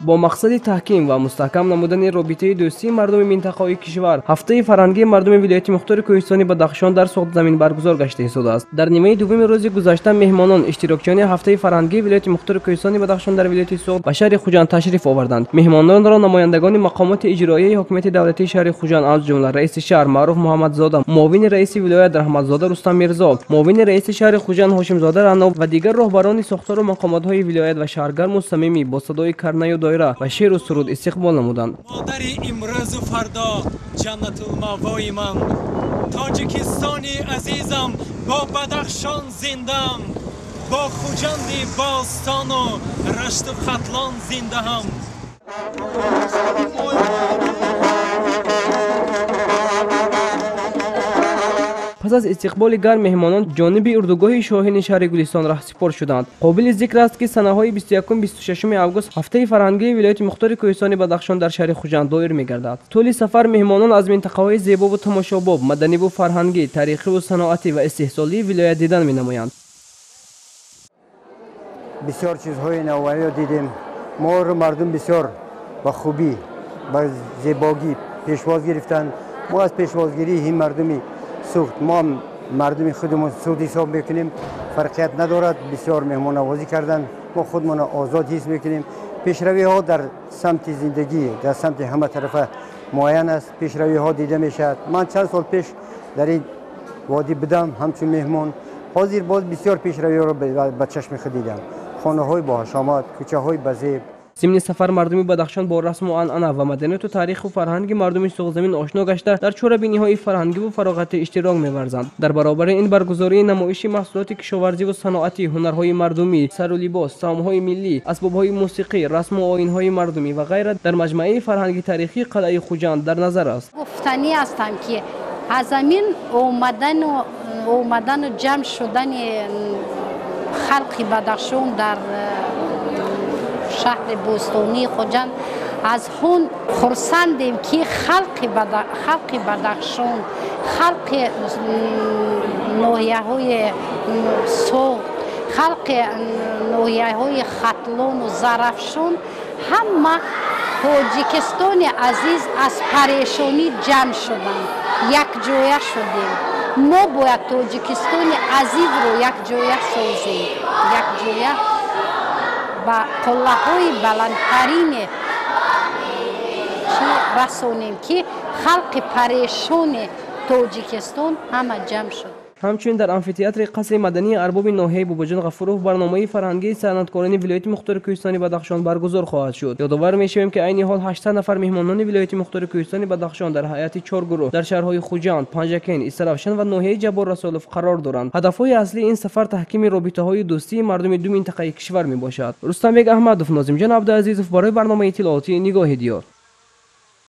با مقصد تحکیم و مستحکم نمودن رابطه دوستی مردم منطقه‌های کشور، هفته فرهنگی مردم ولایت مختار کوهستانی بدخشان در سوخت زمین برگزار گشته شده است. در نیمه دوم روز گذشته مهمانان اشتراکیان هفته فرهنگی ولایت مختار کوهستانی بدخشان در ولایت سوخت به شهر خوجند تشریف آوردند. مهمانان را نمایندگان مقامات اجرایی حکومت دولتی شهر خوجند از جمله رئیس شهر معروف محمدزاده، معاون رئیس ولایت رحمتزاده رستم میرزا، معاون رئیس شهر خوجند هاشمزاده رنا و دیگر راهبران ساختار و مقامات‌های ولایت و شهرگرم و صمیمی با صدای کرنه و دایره و شعر و سرود استقبال نمودند. مادر امروز و فردا جنت المأوای من، تاجیکستانی عزیزم با بدخشان زندم، با خوجند باستان و رشت و ختلان زنده هم. پس از استقبال گرم مهمانان جانب اردوگاه شاهین شهر گلستان رهسپار شدند. قابل ذکر است که سنه‌های 21-26 آگوست هفته فرهنگی ولایت مختار کوهستانی بدخشان در شهر خوجند دایر می‌گردد. طول سفر مهمانان از منطقه‌های زیبا و تماشاباب، مدنی و فرهنگی، تاریخی و صنعتی و استحصالی ولایت دیدن می‌نمایند. بسیار چیزهای نوآوری دیدیم. ما رو مردم بسیار با خوبی، با زیبایی پیشواز گرفتن. ما از پیشوازگیری این مردمی سوخت، ما مردم خودمون سود حساب میکنیم، فرقیت ندارد. بسیار مهمان نوازی کردن، ما خودمون آزاد حس میکنیم. پیشروی ها در سمت زندگی در سمت همه طرفه معین است. پیشروی ها دیده میشد. من چند سال پیش در این وادی بودم همچون مهمان، حاضر باز بسیار پیشروی ها را به چشم خود دیدم. خانه های با حشامت، کوچه های بزیب. ضمن سفر مردمی بدخشان با رسم و عنعنه و مدنیت و تاریخ و فرهنگ مردم سوخت زمین آشنا گشته در چوره‌بینی‌های فرهنگی و فراغت اشتراک می‌ورزند. در برابر این برگزاری نمایش محصولات کشاورزی و صنعتی، هنرهای مردمی، سر و لباس، طعم‌های ملی، اسباب‌های موسیقی، رسم و آیین‌های مردمی و غیره در مجمع فرهنگی تاریخی قلعه خوجند در نظر است. گفتنی هستم که از زمین اومدن و جمع شدن خلق بدخشان در شهر بوستانی خوجند از هون خرسندیم که خلق بدخشان، خلق ناحیه‌های سوخت، خلق ناحیه‌های ختلان و زرافشان همه تاجیکستان عزیز از پریشانی جمع شدند، یک جایه شدیم. ما باید تاجیکستان عزیز رو یک جایه سازیم، یک جایه و قله‌های بلندترین رسانیم که خلق پریشان تاجیکستان همه جمع شد. همچنین در آمفی‌تئاتر قصر مدنی ارباب ناحیه باباجان غفوروف برنامه فرهنگی صنعتکاران ولایت مختار کوهستانی بدخشان برگزار خواهد شد. یادآور می‌شویم که عین حال 800 نفر مهمانان ولایت مختار کوهستانی بدخشان در هیئت 4 گروه در شهرهای خوجند، پنجکین، استرافشن و ناحیه جبار رسولف قرار دارند. هدف‌های اصلی این سفر تحکیم رابطه‌های دوستی مردم دو منطقه کشور میباشد. رستم بیگ احمدوف، ناظم جان عبدالعزیزوف برای برنامه اطلاعاتی نگاه دیار.